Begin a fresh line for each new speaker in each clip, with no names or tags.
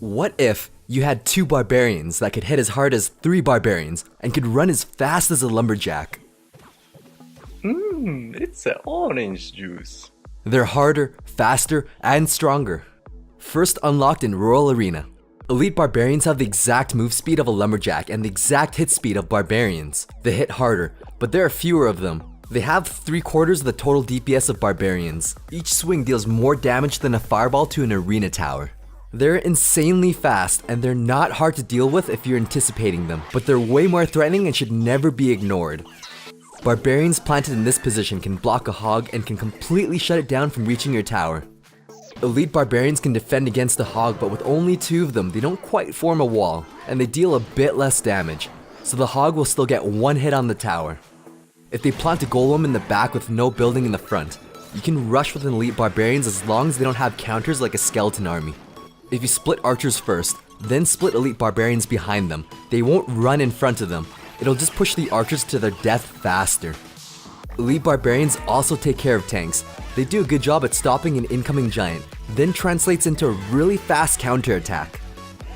What if you had 2 barbarians that could hit as hard as 3 barbarians and could run as fast as a lumberjack?
It's an orange juice.
They're harder, faster, and stronger. First unlocked in Royal Arena. Elite Barbarians have the exact move speed of a lumberjack and the exact hit speed of barbarians. They hit harder, but there are fewer of them. They have 3/4 of the total DPS of barbarians. Each swing deals more damage than a fireball to an arena tower. They're insanely fast, and they're not hard to deal with if you're anticipating them, but they're way more threatening and should never be ignored. Barbarians planted in this position can block a hog and can completely shut it down from reaching your tower. Elite Barbarians can defend against a hog, but with only 2 of them, they don't quite form a wall, and they deal a bit less damage, so the hog will still get 1 hit on the tower. If they plant a golem in the back with no building in the front, you can rush with an Elite Barbarians as long as they don't have counters like a skeleton army. If you split archers first, then split Elite Barbarians behind them, they won't run in front of them. It'll just push the archers to their death faster. Elite Barbarians also take care of tanks. They do a good job at stopping an incoming giant, then translates into a really fast counterattack.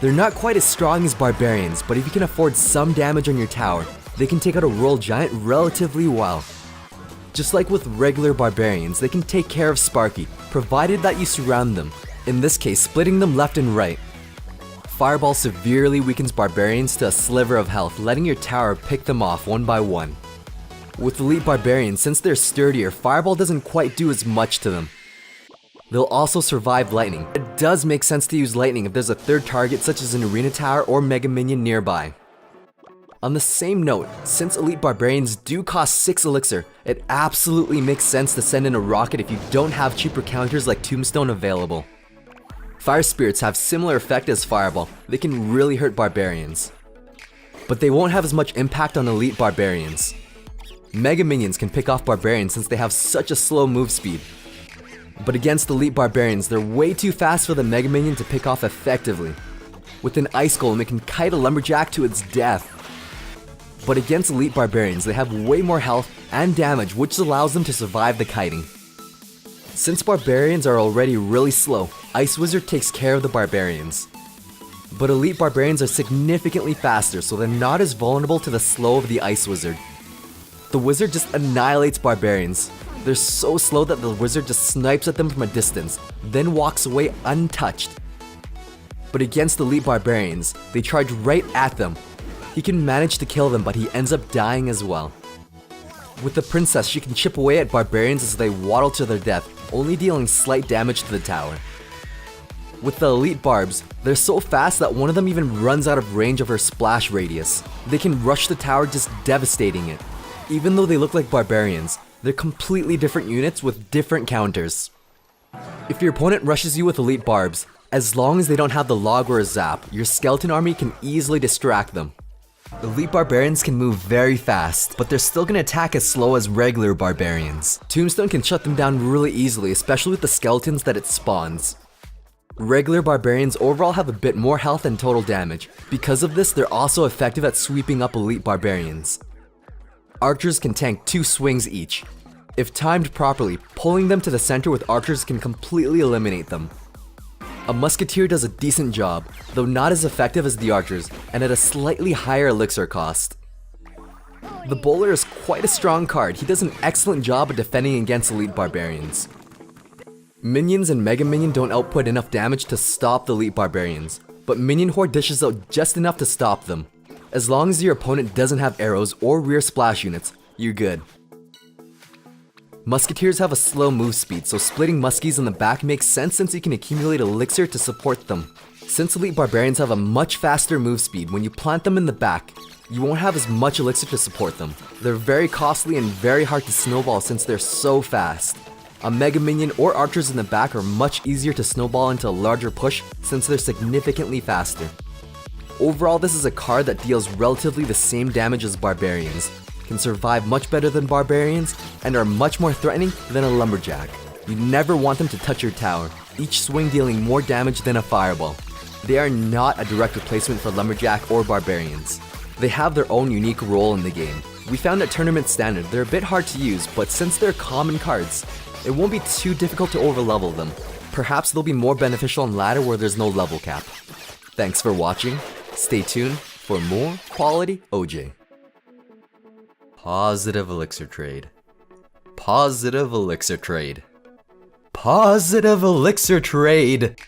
They're not quite as strong as Barbarians, but if you can afford some damage on your tower, they can take out a royal giant relatively well. Just like with regular Barbarians, they can take care of Sparky, provided that you surround them. In this case, splitting them left and right. Fireball severely weakens Barbarians to a sliver of health, letting your tower pick them off one by one. With Elite Barbarians, since they're sturdier, Fireball doesn't quite do as much to them. They'll also survive lightning. It does make sense to use lightning if there's a third target such as an arena tower or mega minion nearby. On the same note, since Elite Barbarians do cost 6 elixir, it absolutely makes sense to send in a rocket if you don't have cheaper counters like Tombstone available. Fire Spirits have similar effect as Fireball. They can really hurt Barbarians, but they won't have as much impact on Elite Barbarians. Mega Minions can pick off Barbarians since they have such a slow move speed. But against Elite Barbarians, they're way too fast for the Mega Minion to pick off effectively. With an Ice Golem, it can kite a Lumberjack to its death. But against Elite Barbarians, they have way more health and damage, which allows them to survive the kiting. Since Barbarians are already really slow, Ice Wizard takes care of the Barbarians. But Elite Barbarians are significantly faster, so they're not as vulnerable to the slow of the Ice Wizard. The Wizard just annihilates Barbarians. They're so slow that the Wizard just snipes at them from a distance, then walks away untouched. But against Elite Barbarians, they charge right at them. He can manage to kill them, but he ends up dying as well. With the Princess, she can chip away at Barbarians as they waddle to their death, only dealing slight damage to the tower. With the Elite Barbs, they're so fast that one of them even runs out of range of her splash radius. They can rush the tower, just devastating it. Even though they look like Barbarians, they're completely different units with different counters. If your opponent rushes you with Elite Barbs, as long as they don't have the log or a zap, your skeleton army can easily distract them. Elite Barbarians can move very fast, but they're still gonna attack as slow as regular Barbarians. Tombstone can shut them down really easily, especially with the skeletons that it spawns. Regular Barbarians overall have a bit more health and total damage. Because of this, they're also effective at sweeping up Elite Barbarians. Archers can tank 2 swings each. If timed properly, pulling them to the center with archers can completely eliminate them. A Musketeer does a decent job, though not as effective as the archers, and at a slightly higher elixir cost. The Bowler is quite a strong card. He does an excellent job at defending against Elite Barbarians. Minions and Mega Minion don't output enough damage to stop the Elite Barbarians, but Minion Horde dishes out just enough to stop them. As long as your opponent doesn't have arrows or rear splash units, you're good. Musketeers have a slow move speed, so splitting muskies in the back makes sense since you can accumulate elixir to support them. Since Elite Barbarians have a much faster move speed, when you plant them in the back, you won't have as much elixir to support them. They're very costly and very hard to snowball since they're so fast. A Mega Minion or archers in the back are much easier to snowball into a larger push since they're significantly faster. Overall, this is a card that deals relatively the same damage as Barbarians, can survive much better than Barbarians, and are much more threatening than a Lumberjack. You never want them to touch your tower, each swing dealing more damage than a Fireball. They are not a direct replacement for Lumberjack or Barbarians. They have their own unique role in the game. We found at Tournament Standard they're a bit hard to use, but since they're common cards, it won't be too difficult to overlevel them. Perhaps they'll be more beneficial in ladder where there's no level cap. Thanks for watching. Stay tuned for more quality OJ. Positive elixir trade. Positive elixir trade. Positive elixir trade.